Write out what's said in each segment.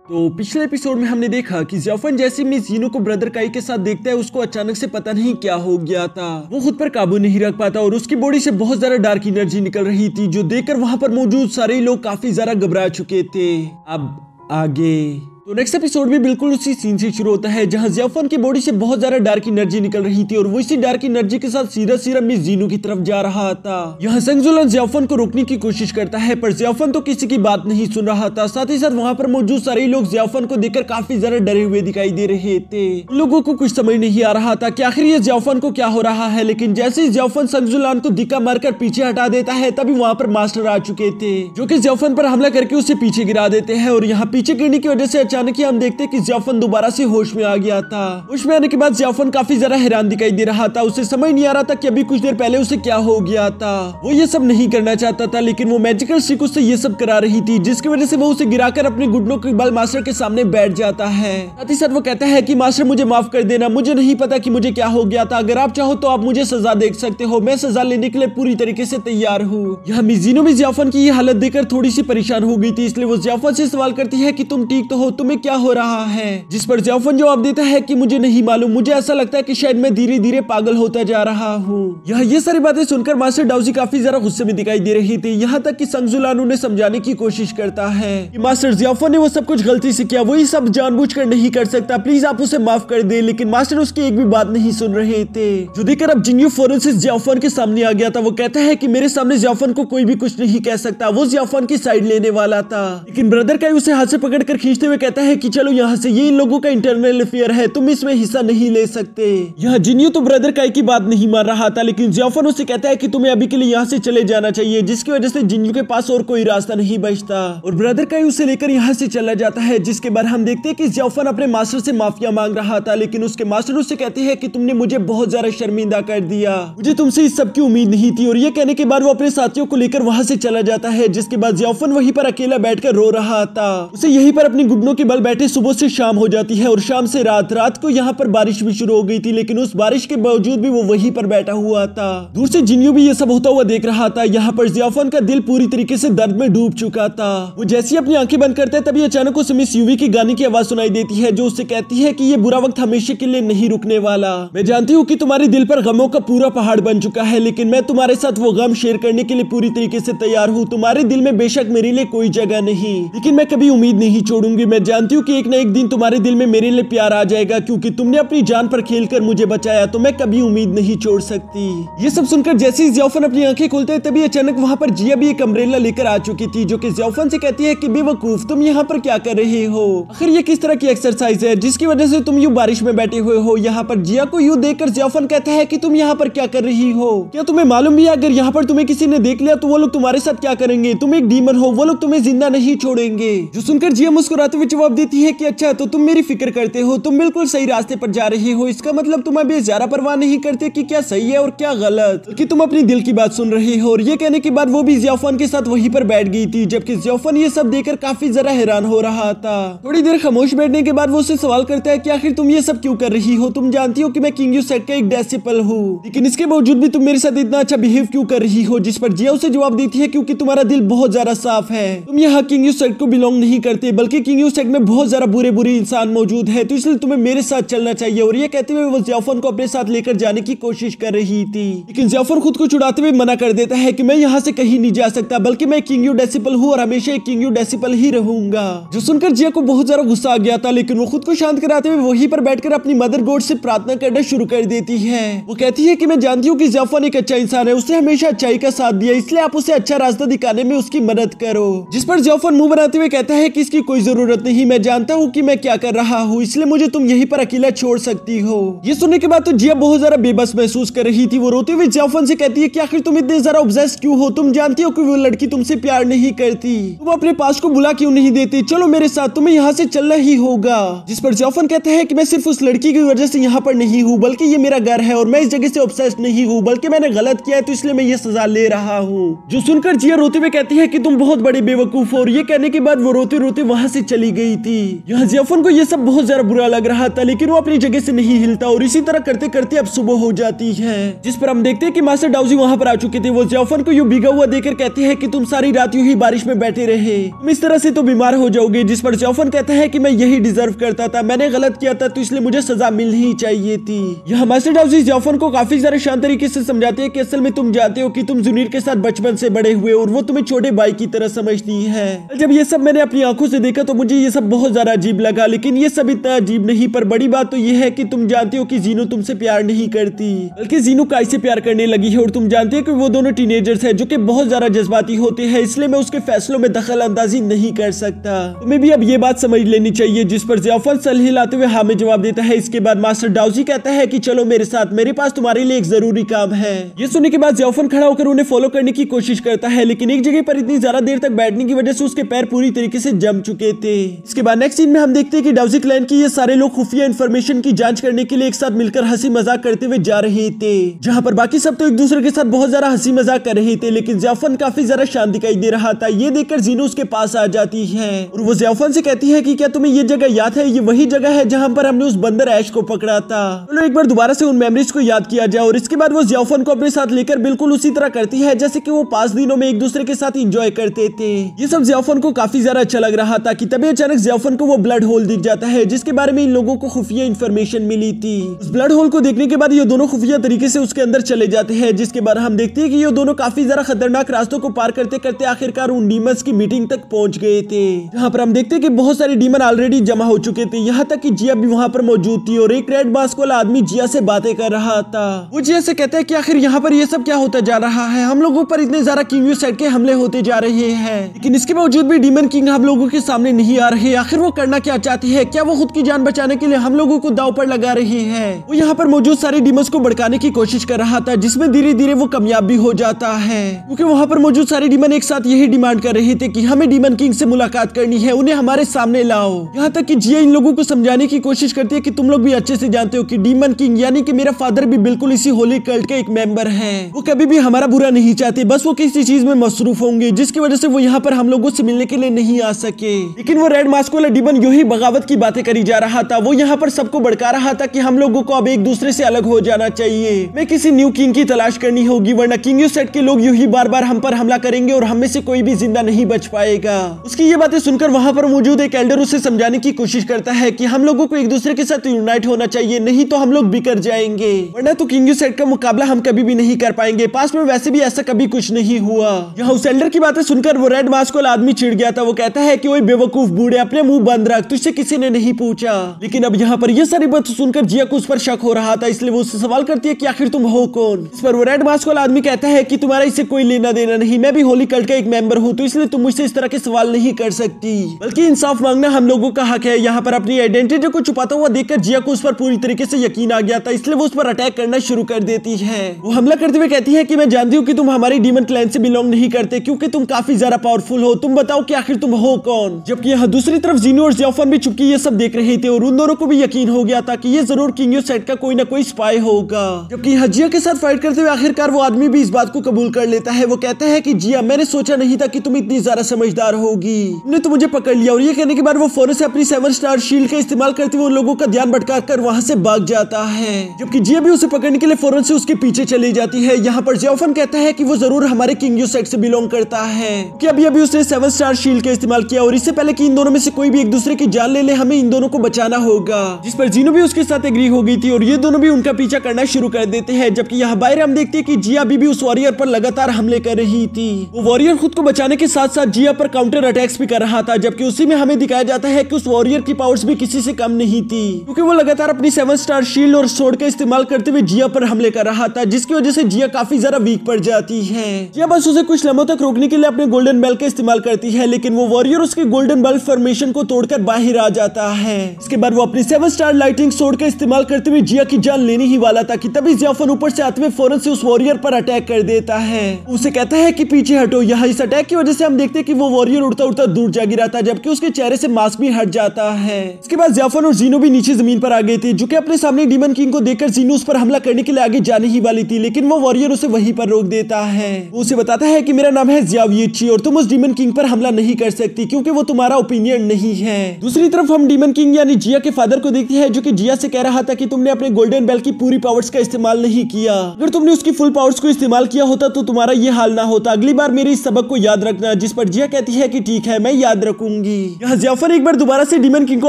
तो पिछले एपिसोड में हमने देखा कि जियाफन जैसे मिस जीनू को ब्रदर काई के साथ देखता है, उसको अचानक से पता नहीं क्या हो गया था। वो खुद पर काबू नहीं रख पाता और उसकी बॉडी से बहुत ज्यादा डार्क एनर्जी निकल रही थी, जो देखकर वहां पर मौजूद सारे लोग काफी ज्यादा घबरा चुके थे। अब आगे तो नेक्स्ट एपिसोड भी बिल्कुल उसी सीन से शुरू होता है, जहां जियाफन की बॉडी से बहुत ज्यादा डार्क एनर्जी निकल रही थी और वो इसी डार्क एनर्जी के साथ सीधा सीधा मिस जीनू की तरफ जा रहा था। यहाँ संगजुलन जियाफन को रोकने की कोशिश करता है, पर जियाफन तो किसी की बात नहीं सुन रहा था। साथ ही साथ वहाँ पर मौजूद सारे लोग जियाफन को देखकर काफी ज्यादा डरे हुए दिखाई दे रहे थे। लोगों को कुछ समझ नहीं आ रहा था कि आखिर ये जियाफन को क्या हो रहा है, लेकिन जैसे ही जियाफन संगजुलान को धिक्का मारकर पीछे हटा देता है, तभी वहाँ पर मास्टर आ चुके थे, जो कि जियाफन पर हमला करके उसे पीछे गिरा देते हैं। और यहाँ पीछे गिरने की वजह से अचानक ही हम देखते जियाफन दोबारा से होश में आ गया था। होश में आने के बाद जियाफन काफी ज्यादा हैरान दिखाई दे रहा था। उसे समझ नहीं आ रहा था कि अभी कुछ देर पहले उसे क्या हो गया था। वो ये सब नहीं करना चाहता था, लेकिन वो मैजिकल स्टिक उससे ये सब करा रही थी, जिसकी वजह से वो उसे गिराकर अपने घुटनों के बल मास्टर के सामने बैठ जाता है। साथ ही साथ वो कहता है कि मास्टर मुझे माफ कर देना, मुझे नहीं पता कि मुझे क्या हो गया था। अगर आप चाहो तो आप मुझे सजा दे सकते हो, मैं सजा लेने के लिए पूरी तरीके से तैयार हूँ। यहाँ मिस जीनू भी जियाफन की ये हालत देखकर थोड़ी सी परेशान हो गई थी, इसलिए वो जियाफन से सवाल करती है कि तुम ठीक तो हो, तुम्हें क्या हो रहा है। जिस पर जियाफन जवाब देता है कि मुझे नहीं मालूम, मुझे ऐसा लगता है कि शायद मैं धीरे धीरे पागल होता जा रहा हूँ। यहाँ ये सारी बातें सुनकर मास्टर डाउजी काफी ज्यादा गुस्से में दिखाई दे रही थी। यहाँ तक कि संगजुलान उन्हें समझाने की कोशिश करता है कि मास्टर जियाफन ने वो सब कुछ गलती से किया, वो ये सब जानबूझकर नहीं कर सकता, प्लीज आप उसे माफ कर दे। लेकिन मास्टर उसकी एक भी बात नहीं सुन रहे थे, जो देखकर अब जिन्यू फौरन से जियाफन के सामने आ गया था। वो कहता है कि मेरे सामने जियाफन को कोई भी कुछ नहीं कह सकता। वो जियाफन की साइड लेने वाला था, लेकिन ब्रदर काई उसे हाथ से पकड़कर खींचते हुए कहता है कि चलो यहाँ से, ये इन लोगों का इंटरनल अफेयर है, तुम इसमें हिस्सा नहीं ले सकते। यहाँ जिन्यू तो ब्रदर काई की बात नहीं मान रहा था, लेकिन जियाफन उसे कहता है कि तुम्हें अभी के लिए यहाँ से चले जाना चाहिए, जिसकी वजह से जिन्यू के पास और कोई रास्ता नहीं बचता और ब्रदर काई उसे लेकर यहाँ से चला जाता है। जिसके बाद हम देखते हैं कि जियाफन अपने मास्टर से माफिया मांग रहा था, लेकिन उसके मास्टर उससे कहते हैं कि तुमने मुझे बहुत ज्यादा शर्मिंदा कर दिया, मुझे तुमसे इस सब की उम्मीद नहीं थी। और ये कहने के बाद वो अपने साथियों को लेकर वहां से चला जाता है। जिसके बाद जियाफन वहीं पर अकेला बैठकर रो रहा था। उसे यहीं पर अपनी घुटनों के बल बैठे सुबह से शाम हो जाती है और शाम से रात को यहाँ पर बारिश भी शुरू हो गई थी, लेकिन उस बारिश के बावजूद भी वो वहीं पर बैठा हुआ था। दूर से जिन्यू भी ये सब होता हुआ देख रहा था। यहाँ पर जियाफन का दिल पूरी तरीके से दर्द में डूब चुका था। वो जैसे ही अपनी आंखें बंद करता है, तभी अचानक उसे मिस यूवी की गाने की आवाज सुनाई देती है, जो उससे कहती है कि ये बुरा वक्त हमेशा के लिए नहीं रुकने वाला। मैं जानती हूँ कि तुम्हारे दिल पर गमों का पूरा पहाड़ बन चुका है, लेकिन मैं तुम्हारे साथ वो गम शेयर करने के लिए पूरी तरीके से तैयार हूँ। तुम्हारे दिल में बेशक मेरे लिए कोई जगह नहीं, लेकिन मैं कभी उम्मीद नहीं छोड़ूंगी। मैं जानती हूँ कि एक न एक दिन तुम्हारे दिल में मेरे लिए प्यार आ जाएगा, क्योंकि तुमने अपनी जान पर खेलकर मुझे बचाया, तो मैं कभी उम्मीद नहीं छोड़ सकती। ये सब सुनकर जैसे ही जियाफन अपनी आंखें खोलते हैं, तभी अचानक वहां पर जिया भी एक अम्ब्रेला लेकर आ चुकी थी, जो कि जियाफन से कहती है कि बेवकूफ, तुम यहाँ पर क्या कर रहे हो? आखिर ये किस तरह की एक्सरसाइज है जिसकी वजह से तुम यूं बारिश में बैठे हुए हो? यहाँ पर जिया को यूं देखकर जियाफन कहता है कि तुम यहाँ पर क्या कर रही हो? क्या तुम्हें मालूम भी है अगर यहाँ पर तुम्हें किसी ने देख लिया तो वो लोग तुम्हारे साथ क्या करेंगे? तुम एक डीमन हो, वो लोग तुम्हें जिंदा नहीं छोड़ेंगे। जो सुनकर जिया मुस्कुराते हुए जवाब देती है कि अच्छा, तो तुम मेरी फिक्र करते हो, तुम बिल्कुल सही रास्ते पर जा रही हो। इसका मतलब तुम अभी ज्यादा परवाह नहीं करते कि क्या सही है और क्या गलत, बल्कि तुम अपनी दिल की बात सुन रही हो। और ये कहने के बाद वो भी जियाफन के साथ वहीं पर बैठ गई थी, जबकि जियाफन ये सब देखकर काफी ज्यादा हैरान हो रहा था। थोड़ी देर खामोश बैठने के बाद वो उससे सवाल करता है कि आखिर तुम ये सब क्यों कर रही हो? तुम जानती हो कि मैं किंग यू सेट का एक डिसिपल हूँ, लेकिन इसके बावजूद भी तुम मेरे साथ इतना अच्छा बिहेव क्यों कर रही हो? जिस पर जिया उसे जवाब देती है क्योंकि तुम्हारा दिल बहुत ज्यादा साफ है, तुम यहाँ किंग यू सेट को बिलोंग नहीं करते, बल्कि किंग यू सेट में बहुत ज्यादा बुरे बुरे इंसान मौजूद है, तो इसलिए तुम्हें मेरे साथ चलना चाहिए। और ये कहते हुए वो जियाफन को अपने साथ लेकर जाने की कोशिश कर रही थी, लेकिन जियाफन खुद को छुड़ाते हुए मना कर देता है कि मैं यहाँ से कहीं नहीं जा सकता, बल्कि मैं किंग यू डिसिपल हूँ और हमेशा एक किंग यू डिसिपल ही रहूंगा। जो सुनकर जिया को बहुत ज्यादा गुस्सा आ गया था, लेकिन वो खुद को शांत कराते हुए वहीं पर बैठकर अपनी मदर गॉड से प्रार्थना करना शुरू कर देती है। वो कहती है कि मैं जानती हूँ कि जियाफन एक अच्छा इंसान है, उसने हमेशा अच्छाई का साथ दिया, इसलिए आप उसे अच्छा रास्ता दिखाने में उसकी मदद करो। जिस पर जियाफन मुंह बनाते हुए कहता है कि इसकी कोई जरूरत नहीं, मैं जानता हूँ कि मैं क्या कर रहा हूँ, इसलिए मुझे तुम यहीं पर अकेला छोड़ सकती हो। ये सुनने के बाद तो जिया बहुत ज्यादा बेबस महसूस कर रही थी। वो रोते हुए जियाफन से कहती है कि आखिर तुम इतने ज्यादा ऑब्सेस्ड क्यों हो? तुम जानती हो कि वो लड़की तुमसे प्यार नहीं करती, तुम अपने पास को बुला क्यों नहीं देती? चलो मेरे साथ, तुम्हें यहाँ से चलना ही होगा। जिस पर जियाफन कहता है कि मैं सिर्फ उस लड़की की वजह से यहाँ पर नहीं हूँ, बल्कि ये मेरा घर है और मैं इस जगह से ऑब्सेस्ड नहीं हूँ, बल्कि मैंने गलत किया है, तो इसलिए मैं ये सजा ले रहा हूँ। जो सुनकर जिया रोते हुए कहती है कि तुम बहुत बड़े बेवकूफ हो। और ये कहने के बाद वो रोते रोते वहां से चली गई। गई थी। यहाँ जियाफन को ये सब बहुत ज्यादा बुरा लग रहा था, लेकिन वो अपनी जगह से नहीं हिलता और इसी तरह करते करते अब सुबह हो जाती है, जिस पर हम देखते हैं कि मास्टर डाउजी वहाँ पर आ चुके थे। वो जियाफन को यूं भीगा हुआ देखकर कहते हैं कि तुम सारी रात यूं ही बारिश में बैठे रहे, तुम इस तरह से तो बीमार हो जाओगे। जिस पर जियाफन कहता है कि मैं यही डिजर्व करता था, मैंने गलत किया था तो इसलिए मुझे सजा मिलनी चाहिए थी। यहाँ मास्टर डाउजी जियाफन को काफी ज्यादा शांत तरीके से समझाते हैं कि असल में तुम जानते हो कि तुम जुनीर के साथ बचपन से बड़े हुए और वो तुम्हें छोटे भाई की तरह समझती है। जब ये सब मैंने अपनी आंखों से देखा तो मुझे ये सब बहुत ज्यादा अजीब लगा, लेकिन ये सब इतना अजीब नहीं। पर बड़ी बात तो ये है कि तुम जानते हो कि जीनू तुमसे प्यार नहीं करती, बल्कि जीनू काई से प्यार करने लगी है। और तुम जानते हो कि वो दोनों टीनेजर्स हैं जो कि बहुत ज्यादा जज्बाती होते हैं, इसलिए मैं उसके फैसलों में दखल अंदाजी नहीं कर सकता। तुम्हें भी अब ये बात समझ लेनी चाहिए। जिस पर जियाफन सर हिलाते हुए हाँ में जवाब देता है। इसके बाद मास्टर डाउजी कहता है कि चलो मेरे साथ, मेरे पास तुम्हारे लिए एक जरूरी काम है। ये सुनने के बाद जियाफन खड़ा होकर उन्हें फॉलो करने की कोशिश करता है, लेकिन एक जगह पर इतनी ज्यादा देर तक बैठने की वजह से उसके पैर पूरी तरीके से जम चुके थे। इसके बाद नेक्स्ट सीन में हम देखते हैं कि डाउजी क्लैन की ये सारे लोग खुफिया इंफॉर्मेशन की जांच करने के लिए एक साथ मिलकर हंसी मजाक करते हुए जा रहे थे, जहां पर बाकी सब तो एक दूसरे के साथ बहुत ज्यादा हंसी मजाक कर रहे थे, लेकिन जियाफन काफी ज्यादा शांत दिखाई दे रहा था। ये देखकर जीनू उसके पास आ जाती है और वो जियाफन से कहती है कि क्या तुम्हें ये जगह याद है? ये वही जगह है जहां पर हमने उस बंदर ऐश को पकड़ा था। चलो एक बार दोबारा से उन मेमोरीज को याद किया जाए। और इसके बाद वो जियाफन को अपने साथ लेकर बिल्कुल उसी तरह करती है जैसे कि वो 5 दिनों में एक दूसरे के साथ एंजॉय करते थे। ये सब जियाफन को काफी ज्यादा अच्छा लग रहा था कि तभी अचानक जियाफन को वो ब्लड होल दिख जाता है, जिसके बारे में इन लोगों को खुफिया इंफॉर्मेशन मिली थी। उस ब्लड होल को देखने के बाद ये दोनों खुफिया तरीके से उसके अंदर चले जाते हैं, जिसके बाद हम देखते हैं कि ये दोनों काफी ज्यादा खतरनाक रास्तों को पार करते करते आखिरकार उन डीमंस की मीटिंग तक पहुंच गए थे, जहां पर हम देखते हैं कि बहुत सारे डीमन ऑलरेडी जमा हो चुके थे। यहाँ तक कि जिया भी वहां पर मौजूद थी और एक रेड मास्क वाला आदमी जिया से बातें कर रहा था। वो जिया से कहता है कि आखिर यहाँ पर ये सब क्या होता जा रहा है, हम लोगों पर इतने ज्यादा किंग साइड के हमले होते जा रहे हैं, लेकिन इसके बावजूद भी डीमन किंग हम लोगों के सामने नहीं आ रहे। आखिर वो करना क्या चाहती है? क्या वो खुद की जान बचाने के लिए हम लोगों को दांव पर लगा रही है? वो यहाँ पर मौजूद सारे डीमंस को भड़काने की कोशिश कर रहा था, जिसमें धीरे धीरे वो कामयाब भी हो जाता है, क्योंकि वहाँ पर मौजूद सारे डीमन एक साथ यही डिमांड कर रहे थे कि हमें डीमन किंग से मुलाकात करनी है, उन्हें हमारे सामने लाओ। यहाँ तक कि जिया इन लोगों को समझाने की कोशिश करती है कि तुम लोग भी अच्छे से जानते हो कि डीमन किंग यानी कि मेरा फादर भी बिल्कुल इसी होली कल्ट के एक मेंबर है। वो कभी भी हमारा बुरा नहीं चाहते, बस वो किसी चीज में मसरूफ होंगे, जिसकी वजह से वो यहाँ पर हम लोगों से मिलने के लिए नहीं आ सके। लेकिन वो रेड मास्क वाला डीमन यूं ही बगावत की बातें करी जा रहा था। वो यहाँ पर सबको भड़का रहा था कि हम लोगों को अब एक दूसरे से अलग हो जाना चाहिए, मैं किसी न्यू किंग की तलाश करनी होगी, वरना किंग यू सेट के लोग यूं ही बार बार हम पर हमला करेंगे और हम में से कोई भी जिंदा नहीं बच पाएगा। उसकी ये बातें सुनकर वहाँ पर मौजूद एक एल्डर उसे समझाने की कोशिश करता है कि हम लोगों को एक दूसरे के साथ यूनाइट होना चाहिए, नहीं तो हम लोग बिखर जाएंगे, वरना तो किंग यू सेट का मुकाबला हम कभी भी नहीं कर पाएंगे। पास में वैसे भी ऐसा कभी कुछ नहीं हुआ। यहाँ उस एल्डर की बातें सुनकर वो रेड मास्क वाला आदमी चिढ़ गया था। वो कहता है कि ओए बेवकूफ बूढ़े, अपने मुंह बंद रख, तुझसे किसी ने नहीं पूछा। लेकिन अब यहाँ पर ये सारी बात सुनकर जिया को उस पर शक हो रहा था, इसलिए वो उससे सवाल करती है कि आखिर तुम हो कौन। इस पर वो रेड मास्क वाला आदमी कहता है कि तुम्हारा इससे कोई लेना देना नहीं, मैं भी होली कल्ट का एक मेंबर हूँ, तो इसलिए तुम मुझसे इस तरह के सवाल नहीं कर सकती, बल्कि इंसाफ मांगना हम लोगों का हक है। यहाँ पर अपनी आइडेंटिटी को छुपाता हुआ देखकर जिया को उस पर पूरी तरीके से यकीन आ गया था, इसलिए वो उस पर अटैक करना शुरू कर देती है। वो हमला करते हुए कहती है कि मैं जानती हूँ कि तुम हमारी डीमन क्लैन से बिलोंग नहीं करते, क्योंकि तुम काफी ज्यादा पावरफुल हो, तुम बताओ कि आखिर तुम हो कौन। जबकि यहाँ दूसरी तरफ जीनू और जियाफन भी चुपके ये सब देख रहे थे और उन दोनों को भी यकीन हो गया था कि ये जरूर किंग यू सेट का कोई ना कोई स्पाई होगा। जबकि यहाँ जिया के साथ फाइट करते हुए आखिरकार वो आदमी भी इस बात को कबूल कर लेता है। वो कहता है कि जिया, मैंने सोचा नहीं था कि तुम इतनी ज्यादा समझदार होगी, तुमने तो मुझे पकड़ लिया। और ये कहने के बाद वो फौरन से अपनी 7 स्टार शील्ड का इस्तेमाल करते हुए उन लोगों का ध्यान भटका कर वहां से भाग जाता है, जबकि जिया भी उसे पकड़ने के लिए फौरन से उसके पीछे चली जाती है। यहाँ पर जियाफन कहता है कि वो जरूर हमारे किंग यू सेट से बिलोंग करता है, कि अभी उसने 7 स्टार शील्ड का इस्तेमाल किया और इससे पहले कि इन दोनों में से कोई भी एक दूसरे की जान ले हमें इन दोनों को बचाना होगा। जिस पर जीनू भी उसके साथ एग्री हो गई थी और ये दोनों भी उनका पीछा करना शुरू कर देते हैं। जबकि यहाँ बाहर हम देखते हैं कि जिया भी उस वॉरियर पर लगातार हमले कर रही थी। वो वॉरियर खुद को बचाने के साथ साथ जिया पर काउंटर अटैक्स भी कर रहा था, जबकि उसी में हमें दिखाया जाता है कि उस वॉरियर की पावर्स भी किसी से कम नहीं थी, क्योंकि वो लगातार अपनी 7 स्टार शील्ड और स्वॉर्ड का इस्तेमाल करते हुए जिया पर हमले कर रहा था, जिसकी वजह से जिया काफी ज्यादा वीक पड़ जाती है। जिया बस उसे कुछ लम्हों तक रोकने के लिए अपने गोल्डन बेल का इस्तेमाल करती है, लेकिन वो वॉरियर उसके गोल्डन बेल फॉर्मेशन को तोड़कर बाहर आ जाता है। इसके बाद वो अपनी 7 स्टार लाइटिंग स्वॉर्ड का इस्तेमाल करते हुए जिया की जान लेने ही वाला था कि तभी जियाफन ऊपर से आते हुए फौरन से उस वॉरियर पर अटैक कर देता है। उसे कहता है कि पीछे हटो। यहाँ इस अटैक की वजह से हम देखते हैं कि वो वॉरियर उड़ता उड़ता दूर जा गिरा था, जबकि उसके चेहरे से मास्क भी हट जाता है। इसके बाद जियाफन और जीनो भी नीचे जमीन पर आ गए थे, जो कि अपने सामने डीमन किंग को देखकर जीनो उस पर हमला करने के लिए आगे जाने ही वाली थी, लेकिन वो वॉरियर उसे वहीं पर रोक देता है। वो उसे बताता है कि मेरा नाम है जियाविची और तुम उस डीमन किंग पर हमला नहीं कर सकती, क्योंकि वो तुम्हारा ओपिनियन फ्रेंड नहीं है। दूसरी तरफ हम डीमन किंग यानी जिया के फादर को देखते हैं, जो कि जिया से कह रहा था कि तुमने अपने गोल्डन बेल की पूरी पावर्स का इस्तेमाल नहीं किया। अगर तुमने उसकी फुल पावर्स को इस्तेमाल किया होता तो तुम्हारा ये हाल ना होता। अगली बार मेरे इस सबक को याद रखना। जिस पर जिया कहती है कि ठीक है, मैं याद रखूंगी। यहाँ जाफर एक बार दोबारा से डीमन किंग को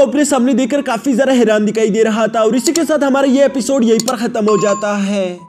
अपने सामने देखकर काफी ज्यादा हैरान दिखाई दे रहा था। और इसी के साथ हमारा ये एपिसोड यहीं पर खत्म हो जाता है।